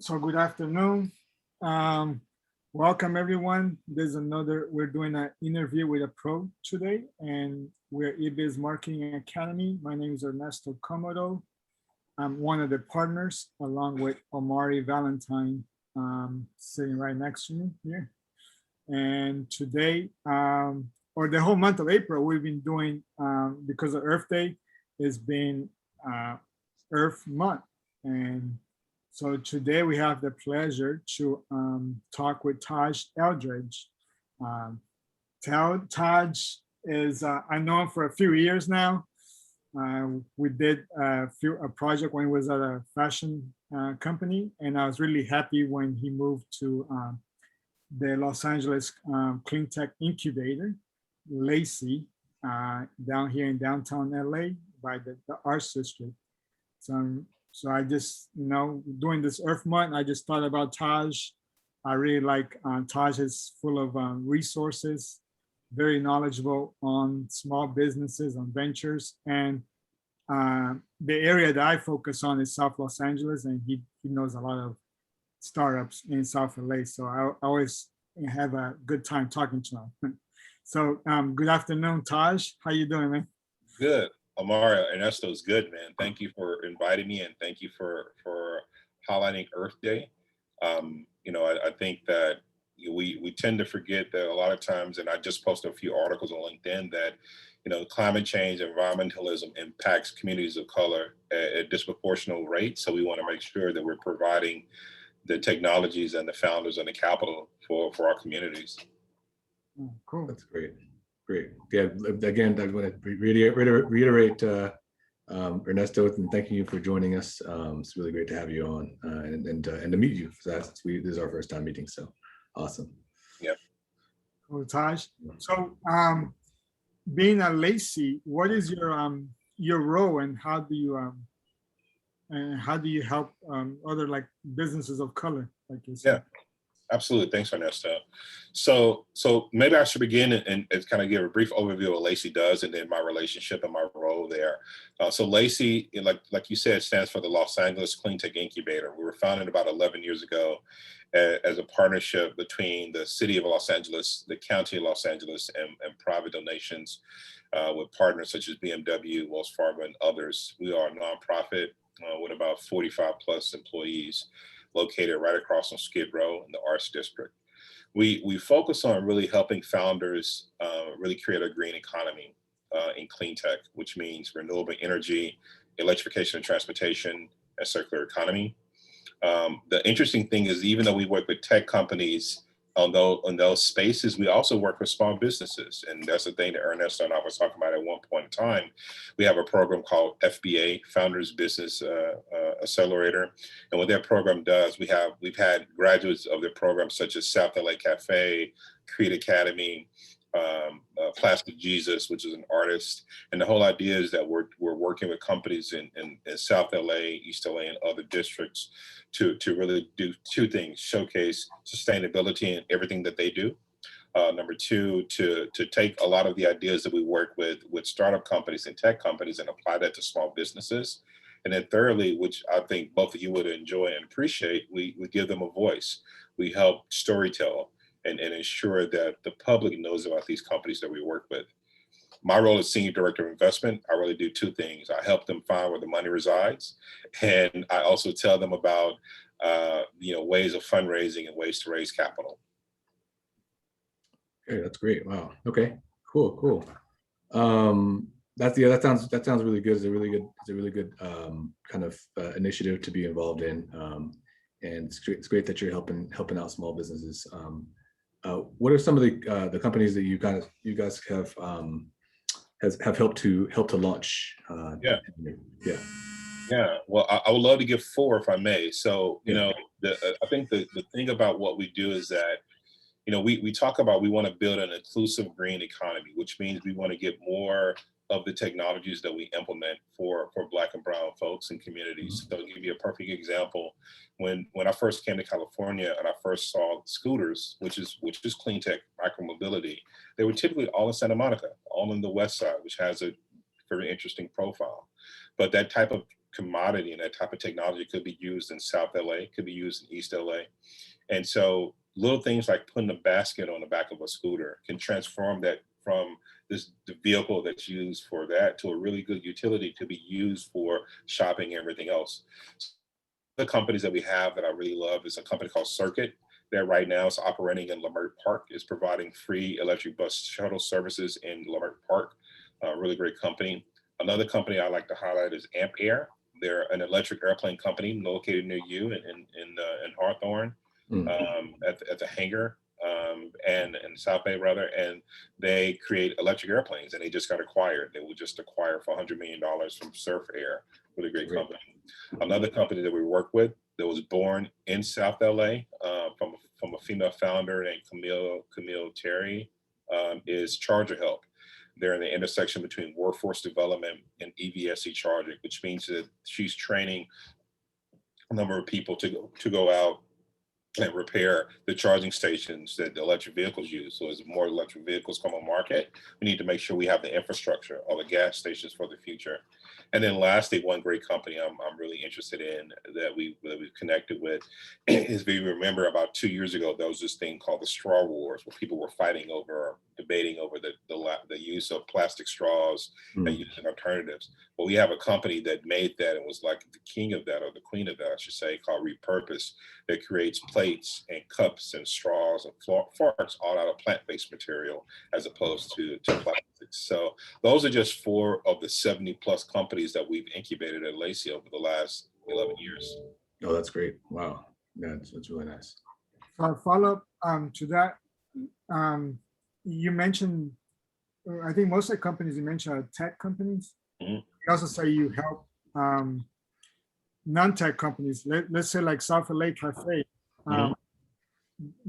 So good afternoon. Um, Welcome everyone. We're doing an interview with a pro today, and we're eBiz Marketing Academy. My name is Ernesto Comodo. I'm one of the partners along with Omari Valentine, sitting right next to me here. And today, or the whole month of April, we've been doing, because of Earth Day, has been Earth Month. And so today we have the pleasure to talk with Taj Eldridge. Um, Taj is, I know him for a few years now. We did a project when he was at a fashion company, and I was really happy when he moved to the Los Angeles Cleantech Incubator, LACI, down here in downtown LA by the Arts District. So I just, during this Earth Month, I just thought about Taj. I really like Taj is full of resources, very knowledgeable on small businesses, on ventures. And the area that I focus on is South Los Angeles, and he knows a lot of startups in South LA. So I always have a good time talking to him. So good afternoon, Taj. How you doing, man? Good. Amara, Ernesto's good, man. Thank you for inviting me, and thank you for highlighting Earth Day. I think that we tend to forget that a lot of times, and I just posted a few articles on LinkedIn that, climate change, environmentalism impacts communities of color at disproportionate rates. So we want to make sure that we're providing the technologies and the founders and the capital for our communities. Oh, cool. That's great. Great. Yeah. Again, I want to reiterate Ernesto, and thanking you for joining us. It's really great to have you on and to meet you. This is our first time meeting, so awesome. Yeah. Cool, Taj. So, being a LACI, what is your role, and how do you help other like businesses of color, like you said? Yeah. Absolutely. Thanks, Ernesto. So maybe I should begin and kind of give a brief overview of what LACI does, and then my relationship and my role there. So LACI, like you said, stands for the Los Angeles Cleantech Incubator. We were founded about 11 years ago as a partnership between the city of Los Angeles, the county of Los Angeles, and private donations with partners such as BMW, Wells Fargo, and others. We are a nonprofit with about 45 plus employees, located right across from Skid Row in the Arts District. We focus on really helping founders really create a green economy in clean tech, which means renewable energy, electrification of transportation, and circular economy. The interesting thing is, even though we work with tech companies on those spaces, we also work with small businesses. And that's the thing that Ernesto and I was talking about at one point in time. We have a program called FBA, Founders Business Accelerator. And what that program does, we've had graduates of the program such as South LA Cafe, Creed Academy, Plastic Jesus, which is an artist. And the whole idea is that we're working with companies in South LA, East LA, and other districts to really do two things: showcase sustainability in everything that they do. Number two, to take a lot of the ideas that we work with startup companies and tech companies and apply that to small businesses. And then thirdly, which I think both of you would enjoy and appreciate, we give them a voice. We help storytell and ensure that the public knows about these companies that we work with. My role as Senior Director of Investment, I really do two things. I help them find where the money resides, and I also tell them about ways of fundraising and ways to raise capital. Okay, that's great. Wow. Okay, cool. That sounds really good. It's a really good kind of initiative to be involved in, and it's great that you're helping out small businesses. What are some of the companies that you guys have helped to launch? Yeah. Well, I would love to give four if I may. So I think the thing about what we do is that we talk about, we want to build an inclusive green economy, which means we want to get more of the technologies that we implement for Black and brown folks and communities. So I'll give you a perfect example. When I first came to California and I first saw scooters, which is clean tech micromobility, they were typically all in Santa Monica, all in the West Side, which has a very interesting profile. But that type of commodity and that type of technology could be used in South LA, could be used in East LA. And so little things like putting a basket on the back of a scooter can transform that from the vehicle that's used for that to a really good utility to be used for shopping and everything else. The companies that we have that I really love is a company called Circuit that right now is operating in Leimert Park, is providing free electric bus shuttle services in Leimert Park. A really great company. Another company I like to highlight is Amp Air. They're an electric airplane company located near you in Hawthorne, at the hangar, and in South Bay rather, and they create electric airplanes, and they just got acquired. They were just acquired for $100 million from Surf Air. Really great company. Another company that we work with that was born in South LA from a female founder named Camille Terry, is Charger Help. They're in the intersection between workforce development and EVSE charging, which means that she's training a number of people to go out and repair the charging stations that the electric vehicles use. So as more electric vehicles come on market, we need to make sure we have the infrastructure, all the gas stations for the future. And then lastly, one great company I'm really interested in that we've connected with is, if you remember about 2 years ago, there was this thing called the Straw Wars, where people were fighting over, debating over the use of plastic straws and using alternatives. Well, we have a company that made that and was like the king of that, or the queen of that, I should say, called Repurpose, that creates plates and cups and straws and forks all out of plant-based material as opposed to plastics. So those are just 4 of the 70 plus companies that we've incubated at LACI over the last 11 years. Oh, that's great. Wow. Yeah, that's really nice. So a follow-up to that, you mentioned, I think most of the companies you mentioned are tech companies. You also say you help non-tech companies. Let's say like South LA Cafe.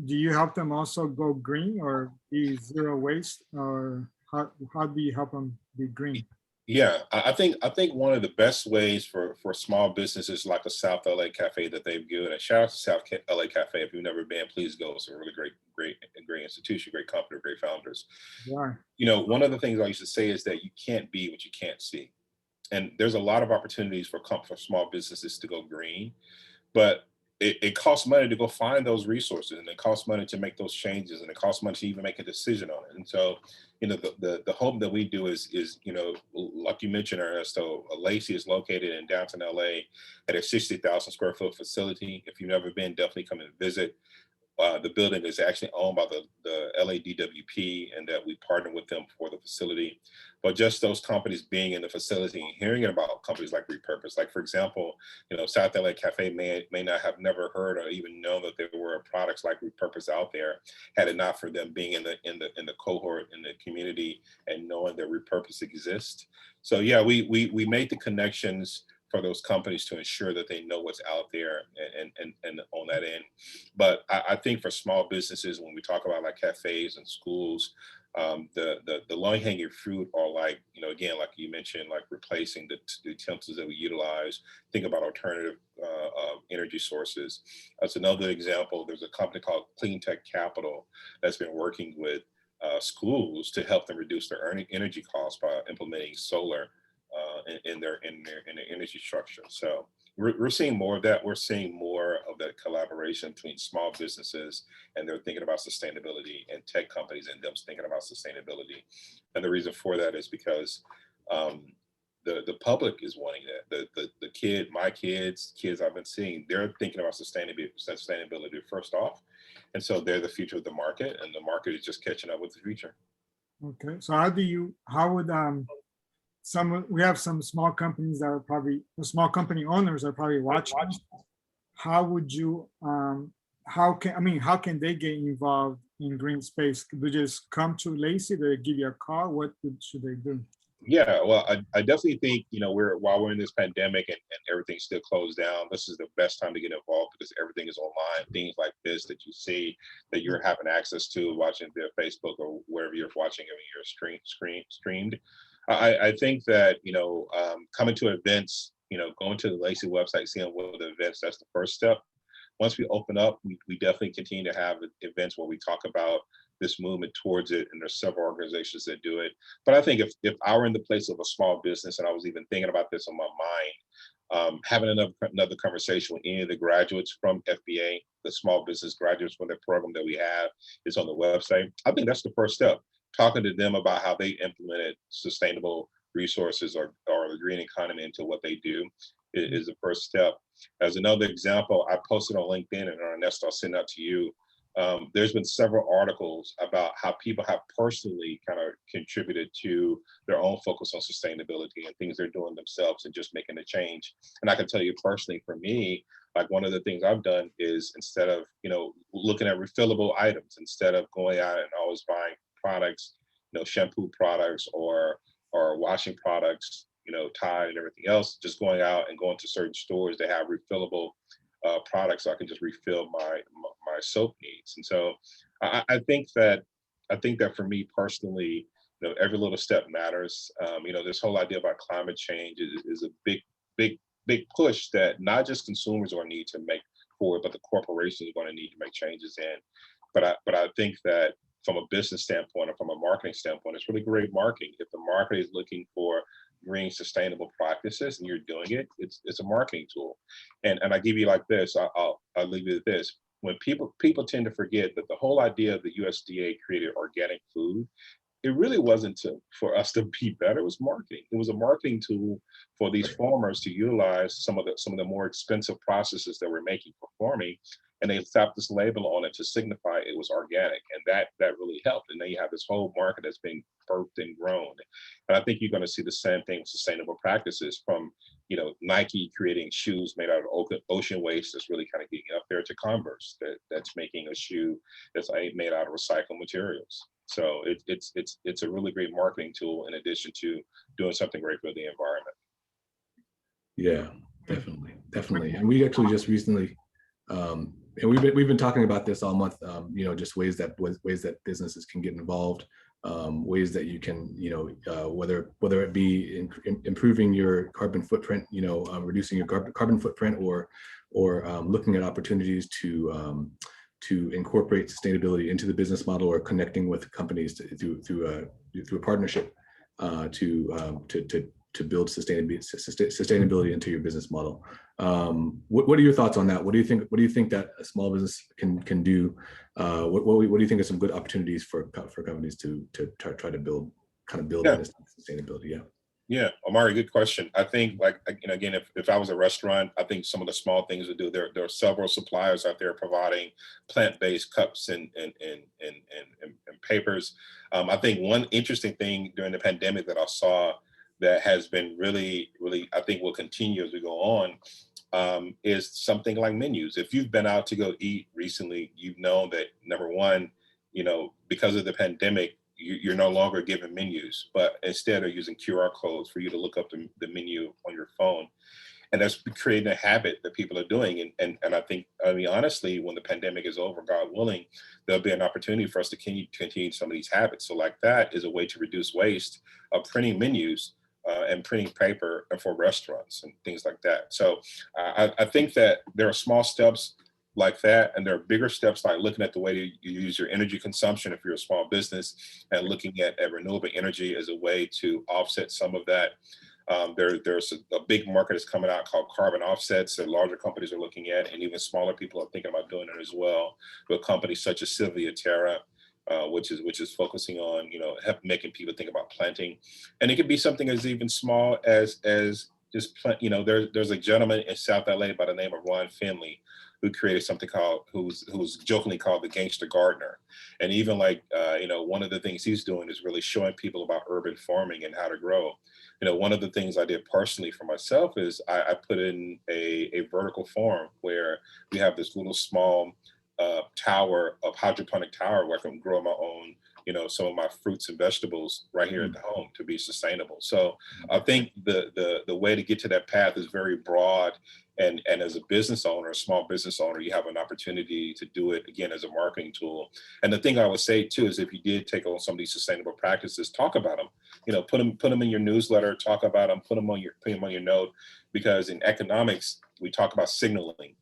Do you help them also go green or be zero waste, or how do you help them be green? Yeah, I think one of the best ways for small businesses like a South LA Cafe that they've given, and shout out to South LA Cafe. If you've never been, please go. It's a really great institution, great company, great founders. Yeah. You know, one of the things I used to say is that you can't be what you can't see. And there's a lot of opportunities for small businesses to go green, but it costs money to go find those resources, and it costs money to make those changes, and it costs money to even make a decision on it. And so, you know, the hope that we do is, you know, like you mentioned, Ernesto, LACI is located in downtown LA at a 60,000 square foot facility. If you've never been, definitely come and visit. The building is actually owned by the LADWP, and that we partner with them for the facility. But just those companies being in the facility and hearing about companies like Repurpose, like for example, you know, South LA Cafe may not have never heard or even known that there were products like Repurpose out there, had it not for them being in the cohort, in the community, and knowing that Repurpose exists. So yeah, we made the connections for those companies to ensure that they know what's out there and on that end. But I think for small businesses, when we talk about like cafes and schools, the low-hanging fruit are like, you know, again, like you mentioned, like replacing the utensils that we utilize. Think about alternative energy sources. That's another example. There's a company called Cleantech Capital that's been working with schools to help them reduce their energy costs by implementing solar in their energy structure. So we're seeing more of that. We're seeing more of that collaboration between small businesses, and they're thinking about sustainability, and tech companies and them thinking about sustainability. And the reason for that is because the public is wanting that. My kids I've been seeing, they're thinking about sustainability first off. And so they're the future of the market, and the market is just catching up with the future. Okay, so how would we have some small companies that are probably, the small company owners are probably watching. How would you, how can they get involved in green space? Could they just come to LACI? Do they give you a call? What should they do? Yeah, well, I definitely think, you know, while we're in this pandemic and everything's still closed down, this is the best time to get involved, because everything is online. Things like this that you see, that you're having access to, watching via Facebook or wherever you're watching your streamed. I think that, you know, coming to events, you know, going to the LACI website, seeing what the events, that's the first step. Once we open up, we definitely continue to have events where we talk about this movement towards it, and there's several organizations that do it. But I think if I were in the place of a small business, and I was even thinking about this on my mind, having another conversation with any of the graduates from FBA, the small business graduates from the program that we have is on the website. I think that's the first step. Talking to them about how they implemented sustainable resources or the green economy into what they do is the first step. As another example, I posted on LinkedIn, and Ernesto, I'll send that to you. There's been several articles about how people have personally kind of contributed to their own focus on sustainability and things they're doing themselves and just making a change. And I can tell you personally, for me, like one of the things I've done is instead of, looking at refillable items, instead of going out and always buying products, shampoo products or washing products, Tide and everything else, just going out and going to certain stores that have refillable products so I can just refill my soap needs. And so I think that for me personally, every little step matters. This whole idea about climate change is a big push that not just consumers are going to need to make forward, but the corporations are going to need to make changes in. But I think that from a business standpoint or from a marketing standpoint, it's really great marketing. If the market is looking for green sustainable practices and you're doing it, it's a marketing tool. And I give you like this, I'll leave you with this. When people tend to forget that the whole idea of the USDA created organic food, it really wasn't for us to be better. It was marketing. It was a marketing tool for these farmers to utilize some of the more expensive processes that we're making for farming, and they slapped this label on it to signify it was organic, and that really helped. And then you have this whole market that's being birthed and grown. And I think you're going to see the same thing with sustainable practices, from Nike creating shoes made out of ocean waste that's really kind of getting up there, to Converse that's making a shoe that's made out of recycled materials. So it's a really great marketing tool in addition to doing something great for the environment. Yeah, definitely. And we actually just recently, and we've been talking about this all month. Just ways that businesses can get involved, ways that you can, whether it be improving your carbon footprint, reducing your carbon footprint, or looking at opportunities to incorporate sustainability into the business model, or connecting with companies through a partnership to build sustainability into your business model. What are your thoughts on that? What do you think that a small business can do? What do you think are some good opportunities for companies to try to build in sustainability? Yeah, Omari, good question. I think, again, if I was a restaurant, I think some of the small things to do. There are several suppliers out there providing plant-based cups and papers. I think one interesting thing during the pandemic that I saw that has been really, I think will continue as we go on, is something like menus. If you've been out to go eat recently, you've known that, number one, because of the pandemic, you're no longer given menus, but instead are using QR codes for you to look up the menu on your phone. And that's creating a habit that people are doing. And I think, honestly, when the pandemic is over, God willing, there'll be an opportunity for us to continue some of these habits. So like that is a way to reduce waste of printing menus and printing paper for restaurants and things like that. So I think that there are small steps like that, and there are bigger steps like looking at the way you use your energy consumption if you're a small business, and looking at renewable energy as a way to offset some of that. There's a big market that's coming out called carbon offsets that larger companies are looking at, and even smaller people are thinking about doing it as well, with companies such as Sylvia Terra, which is focusing on making people think about planting. And it could be something as even small as just plant. There's a gentleman in South LA by the name of Ron Finley who created something who's jokingly called the Gangster Gardener. And even one of the things he's doing is really showing people about urban farming and how to grow. One of the things I did personally for myself is I put in a vertical farm where we have this little small hydroponic tower where I can grow my own, some of my fruits and vegetables right here at the home to be sustainable. So I think the way to get to that path is very broad. And as a business owner, a small business owner, you have an opportunity to do it again as a marketing tool. And the thing I would say too is, if you did take on some of these sustainable practices, talk about them. Put them in your newsletter, talk about them, put them on your note, because in economics we talk about signaling.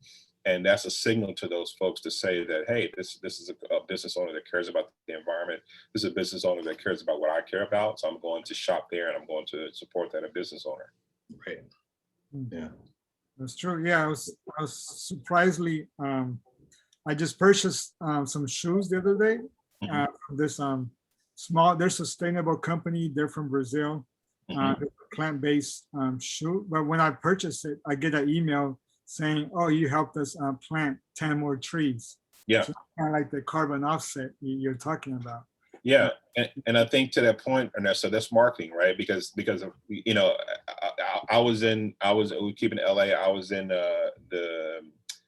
And that's a signal to those folks to say that, hey, this is a business owner that cares about the environment. This is a business owner that cares about what I care about. So I'm going to shop there and I'm going to support that a business owner. Right. Yeah. That's true. Yeah, I was surprisingly, I just purchased some shoes the other day. From this they're sustainable company. They're from Brazil. They're a plant-based shoe. But when I purchase it, I get an email saying, "Oh, you helped us plant 10 more trees." Yeah. So kind of like the carbon offset you're talking about. Yeah, and I think to that point, Ernesto, that's marketing, right? Because of, you know, we keep in LA. I was in the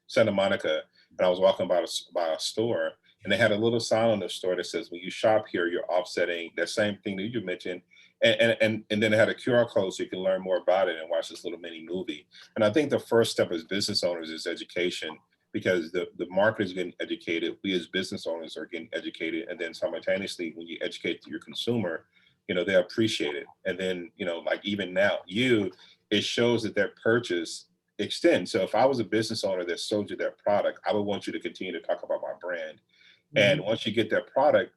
Santa Monica, and I was walking by a store, and they had a little sign on the store that says, "When you shop here, you're offsetting," that same thing that you mentioned, and then it had a QR code so you can learn more about it and watch this little mini movie. And I think the first step as business owners is education, because the market is getting educated, we as business owners are getting educated, and then simultaneously when you educate your consumer, you know, they appreciate it. And then, you know, like even now, it shows that purchase extends. So if I was a business owner that sold you that product, I would want you to continue to talk about my brand. And once you get that product,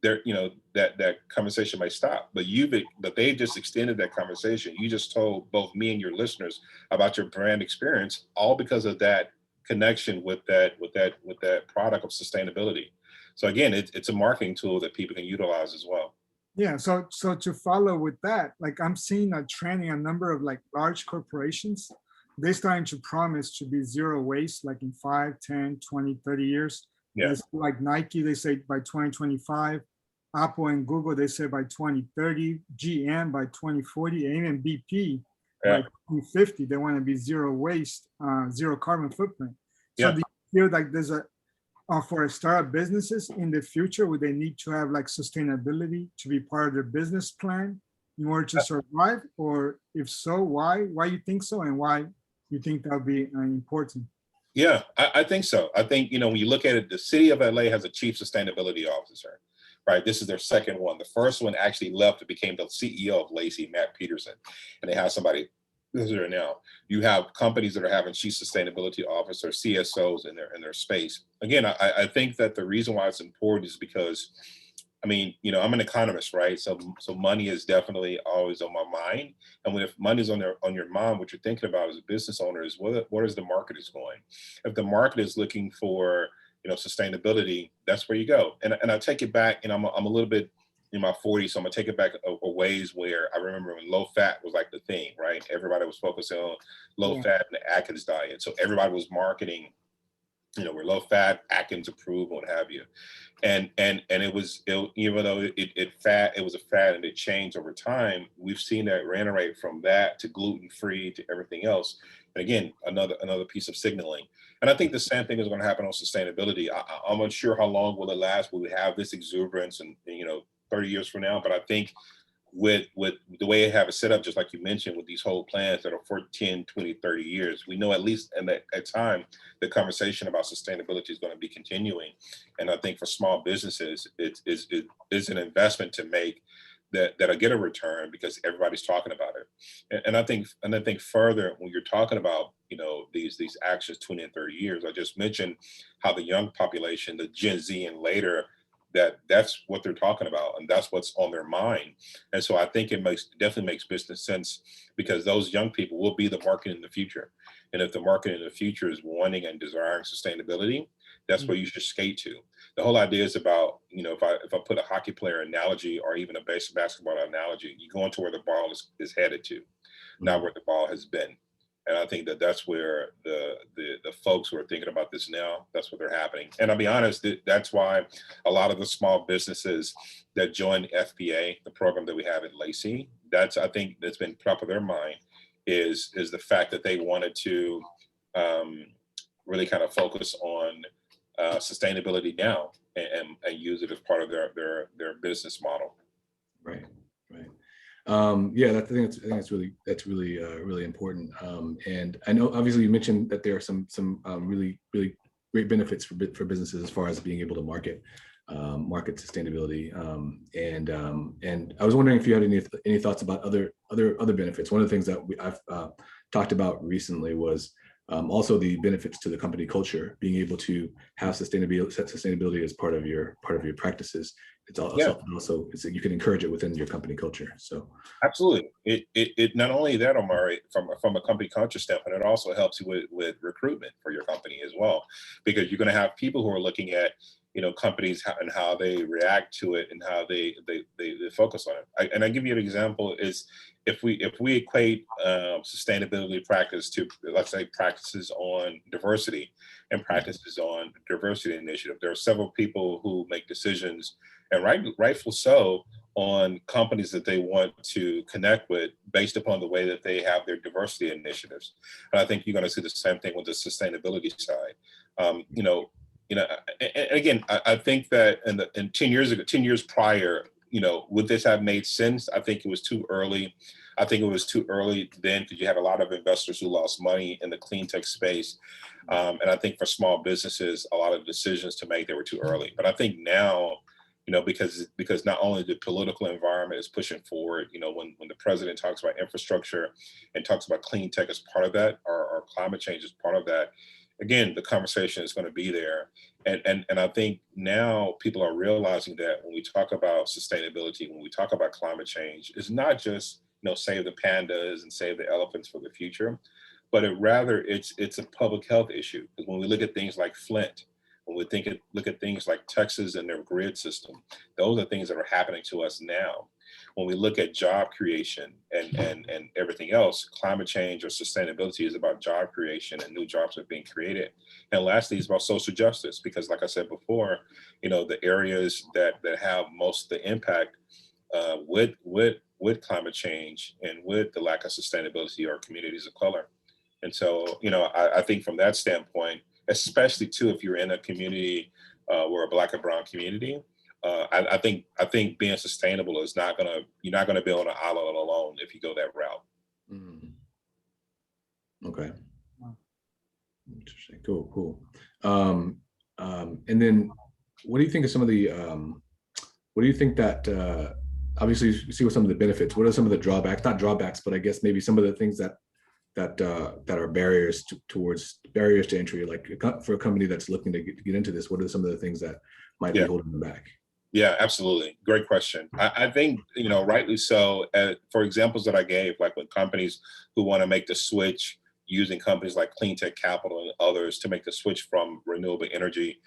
there, you know, that conversation might stop, but they just extended that conversation. You just told both me and your listeners about your brand experience, all because of that connection with that product of sustainability. So again, it's a marketing tool that people can utilize as well. Yeah, so to follow with that, like I'm seeing a trend in a number of like large corporations. They're starting to promise to be zero waste, like in 5, 10, 20, 30 years. Yeah. Like Nike, they say by 2025. Apple and Google, they say by 2030. GM by 2040, and even BP by 2050, they want to be zero waste, zero carbon footprint. So do you feel like there's for a startup businesses in the future, would they need to have like sustainability to be part of their business plan in order to survive? Or if so, why you think so, and why you think that'll be important? Yeah, I think so. I think, you know, when you look at it, the city of LA has a chief sustainability officer, right? This is their second one. The first one actually left and became the CEO of LACI, Matt Peterson. And they have somebody who's there now. You have companies that are having chief sustainability officers, CSOs in their space. Again, I think that the reason why it's important is because, I mean, you know, I'm an economist, right? So money is definitely always on my mind. And if money's on your mind, what you're thinking about as a business owner is where is the market is going? If the market is looking for, you know, sustainability, that's where you go. And I take it back, and I'm a little bit in my 40s, so I'm gonna take it back a ways where I remember when low fat was like the thing, right? Everybody was focusing on low fat and the Atkins diet. So everybody was marketing, you know, we're low fat, Atkins approved, what have you. And it was, even though it was a fad and it changed over time, we've seen that reiterate from that to gluten-free to everything else. And again, another piece of signaling. And I think the same thing is going to happen on sustainability. I'm unsure how long will it last. Will we have this exuberance and, you know, 30 years from now? But I think with the way they have it set up, just like you mentioned, with these whole plans that are for 10, 20, 30 years, we know at least at time, the conversation about sustainability is going to be continuing. And I think for small businesses, it's an investment to make that'll get a return because everybody's talking about it. And I think further, when you're talking about, you know, these actions 20 and 30 years, I just mentioned how the young population, the Gen Z and later, that's what they're talking about, and that's what's on their mind. And so I think it definitely makes business sense, because those young people will be the market in the future. And if the market in the future is wanting and desiring sustainability, that's where you should skate to. The whole idea is about, you know, if I put a hockey player analogy or even a basketball analogy, you go into where the ball is headed to, not where the ball has been. And I think that's where the folks who are thinking about this now, that's what they're happening. And I'll be honest, that's why a lot of the small businesses that join FBA, the program that we have at LACI, I think that's been top of their mind is the fact that they wanted to really kind of focus on sustainability now and use it as part of their business model. Right. Yeah, I think that's really important. And I know obviously you mentioned that there are some really great benefits for businesses as far as being able to market sustainability. And I was wondering if you had any thoughts about other benefits. One of the things that I've talked about recently was Also the benefits to the company culture, being able to have sustainability as part of your practices. It's also, you can encourage it within your company culture. So absolutely, it not only that, Omari, from a company culture standpoint, it also helps you with recruitment for your company as well, because you're going to have people who are looking at, you know, companies and how they react to it and how they focus on it. And I give you an example is if we equate sustainability practice to, let's say, practices on diversity and practices on diversity initiative, there are several people who make decisions, and rightful so, on companies that they want to connect with based upon the way that they have their diversity initiatives. And I think you're going to see the same thing with the sustainability side. And again, I think that in 10 years prior, you know, would this have made sense? I think it was too early. I think it was too early then because you had a lot of investors who lost money in the clean tech space. And I think for small businesses, a lot of decisions to make, they were too early. But I think now, you know, because not only the political environment is pushing forward, you know, when the president talks about infrastructure and talks about clean tech as part of that, or climate change as part of that, again, the conversation is going to be there. And I think now people are realizing that when we talk about sustainability, when we talk about climate change, it's not just, you know, save the pandas and save the elephants for the future, but it's a public health issue. Because when we look at things like Flint, when we look at things like Texas and their grid system, those are things that are happening to us now. When we look at job creation and everything else, climate change or sustainability is about job creation and new jobs are being created. And lastly, it's about social justice, because like I said before, you know, the areas that have most of the impact with climate change and with the lack of sustainability are communities of color. And so, you know, I think from that standpoint, especially too, if you're in a community where a Black and brown community, I think being sustainable is you're not gonna be on an island alone if you go that route. Mm. Okay. Interesting. Cool. And then what do you think of some of the what do you think that obviously you see what some of the benefits, what are some of the drawbacks, not drawbacks, but I guess maybe some of the things that are barriers to entry, like for a company that's looking to get into this, what are some of the things that might be holding them back? Yeah, absolutely. Great question. I think, you know, rightly so. For examples that I gave, like with companies who want to make the switch using companies like Cleantech Capital and others to make the switch from renewable energy,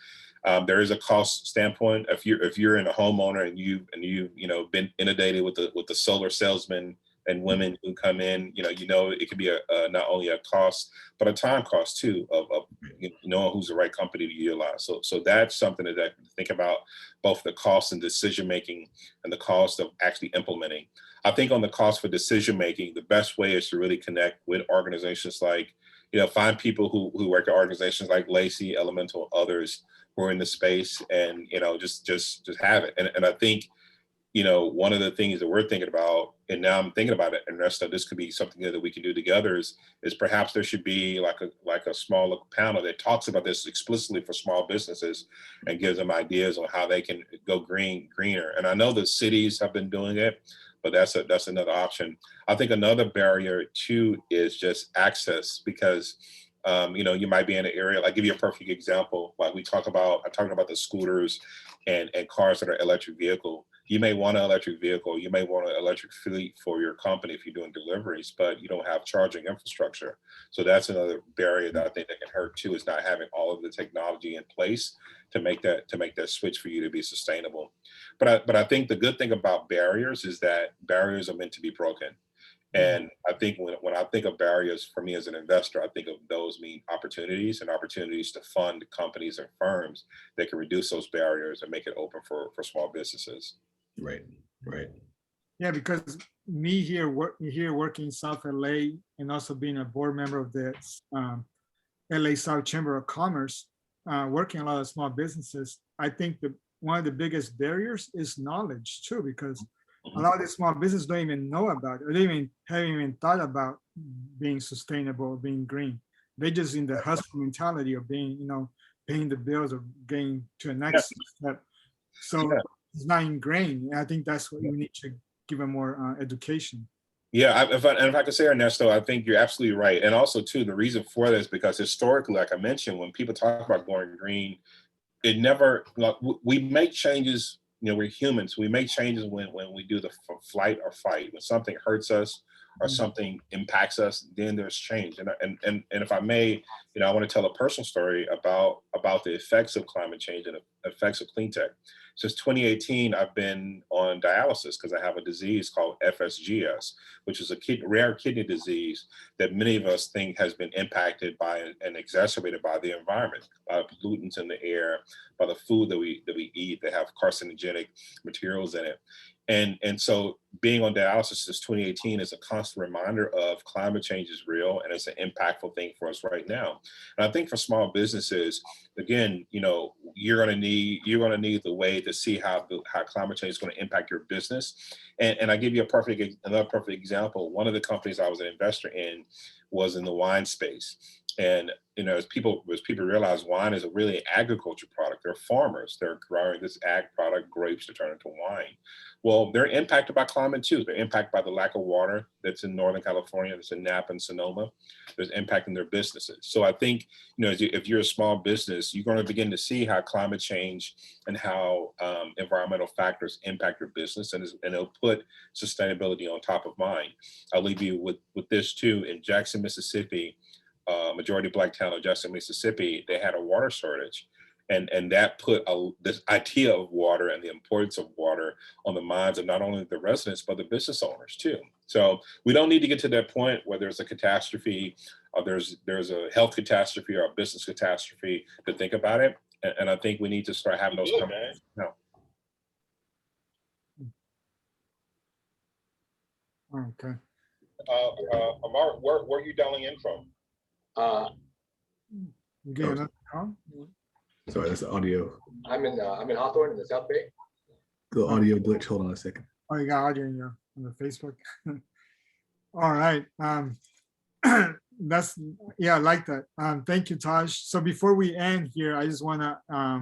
there is a cost standpoint. If you're in a homeowner and you've been inundated with the solar salesmen and women who come in, it could be not only a cost, but a time cost too of knowing who's the right company to utilize. So that's something that I think about, both the cost and decision making and the cost of actually implementing. I think on the cost for decision making, the best way is to really connect with organizations like, find people who work at organizations like LACI, Elemental, others who are in the space, and just have it. And I think one of the things that we're thinking about, and now I'm thinking about it, and this could be something that we can do together, is perhaps there should be like a small panel that talks about this explicitly for small businesses and gives them ideas on how they can go greener. And I know the cities have been doing it, but that's another option. I think another barrier too is just access, because you might be in an area, like, give you a perfect example, like I'm talking about the scooters and cars that are electric vehicle. You may want an electric vehicle, you may want an electric fleet for your company if you're doing deliveries, but you don't have charging infrastructure. So that's another barrier that I think that can hurt too, is not having all of the technology in place to make that switch for you to be sustainable. But I think the good thing about barriers is that barriers are meant to be broken. And I think when I think of barriers, for me as an investor, I think of those mean opportunities, and opportunities to fund companies and firms that can reduce those barriers and make it open for small businesses. Right. Yeah, because me here working in South LA and also being a board member of the LA South Chamber of Commerce, working a lot of small businesses, I think one of the biggest barriers is knowledge too, because a lot of the small businesses don't even know about it, or they haven't even thought about being sustainable, being green. They're just in the hustle mentality of being, paying the bills or getting to the next step. So it's not ingrained. And I think that's what you need to give them more education. Yeah, and if I could say, Ernesto, I think you're absolutely right. And also, too, the reason for that is because historically, like I mentioned, when people talk about going green, it never, like, we make changes. We're humans. We make changes when we do the flight or fight. When something hurts us or something impacts us, then there's change. And if I may, I want to tell a personal story about the effects of climate change and the effects of clean tech. Since 2018, I've been on dialysis because I have a disease called FSGS, which is a rare kidney disease that many of us think has been impacted by and exacerbated by the environment, by pollutants in the air, by the food that we eat that have carcinogenic materials in it. And so being on dialysis since 2018 is a constant reminder of climate change is real, and it's an impactful thing for us right now. And I think for small businesses, again, you're going to need the way to see how climate change is going to impact your business. And I give you another perfect example. One of the companies I was an investor in was in the wine space. And as people realize, wine is a really agriculture product. They're farmers. They're growing this ag product, grapes, to turn into wine. Well, they're impacted by climate too. They're impacted by the lack of water that's in Northern California, that's in Napa and Sonoma. There's impact in their businesses. So I think, if you're a small business, you're going to begin to see how climate change and how environmental factors impact your business, and it'll put sustainability on top of mind. I'll leave you with this too. In Jackson, Mississippi, majority Black town of Jackson, Mississippi, they had a water shortage. And that put this idea of water and the importance of water on the minds of not only the residents, but the business owners too. So we don't need to get to that point where there's a catastrophe, or there's a health catastrophe or a business catastrophe to think about it. And I think we need to start having those conversations now. Okay. Amar, where are you dialing in from? Sorry, that's the audio. I'm in Hawthorne in the South Bay. The audio glitch. Hold on a second. Oh, you got audio on the Facebook. All right. I like that. Thank you, Taj. So before we end here, I just want to, I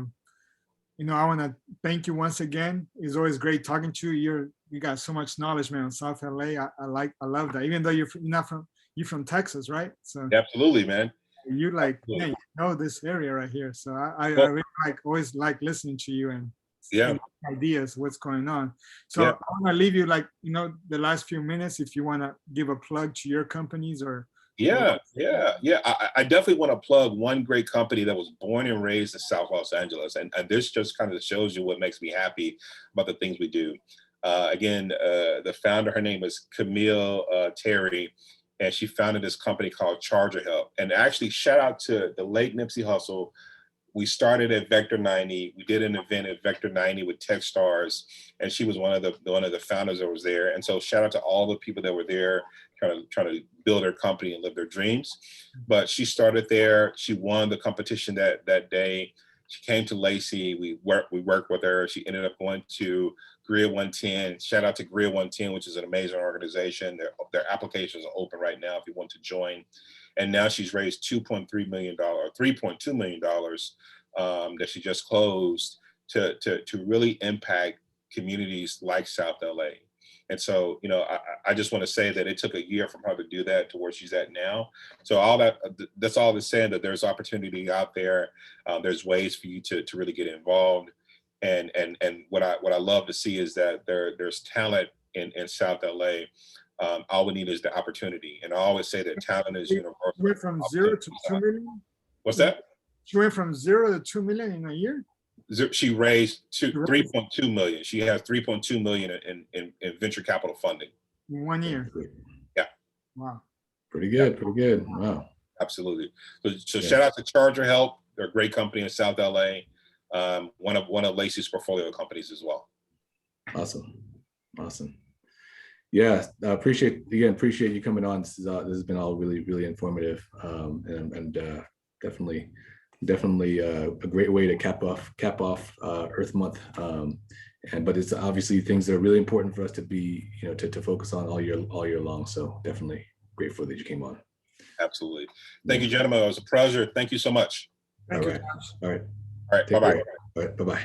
want to thank you once again. It's always great talking to you. You got so much knowledge, man, on South LA. I love that. Even though you're from Texas, right? So Absolutely, man. You you know this area right here. So I really always like listening to you and ideas what's going on. So I want to leave you the last few minutes if you want to give a plug to your companies or. I definitely want to plug one great company that was born and raised in South Los Angeles. And this just kind of shows you what makes me happy about the things we do. Again, the founder, her name is Camille Terry, and she founded this company called Charger Help. And actually, shout out to the late Nipsey Hussle. We started at Vector 90. We did an event at Vector 90 with Techstars, and she was one of the founders that was there. And so, shout out to all the people that were there trying to build their company and live their dreams. But she started there. She won the competition that day. She came to LACI. We worked with her. She ended up going to Grid 110. Shout out to Grid 110, which is an amazing organization. Their applications are open right now if you want to join. And now she's raised $3.2 million that she just closed to really impact communities like South LA. And so, I just want to say that it took a year from her to do that to where she's at now. So that's all to say that there's opportunity out there. There's ways for you to really get involved. And what I love to see is that there's talent in South LA. All we need is the opportunity. And I always say that talent is universal. You went from 0 to 2 million? What's that? She went from 0 to 2 million in a year? She raised 3.2 million. She has 3.2 million in venture capital funding. In 1 year? Yeah. Wow. Pretty good. Wow. Absolutely. So shout out to Charger Help. They're a great company in South LA. One of LACI's portfolio companies as well. Awesome. Yeah, appreciate you coming on. This has been all really, really informative, and definitely a great way to cap off Earth Month. But it's obviously things that are really important for us to be, to focus on all year long. So definitely grateful that you came on. Absolutely. Thank you, gentlemen. It was a pleasure. Thank you so much. Thank you. All right. Bye-bye. All right. Bye-bye.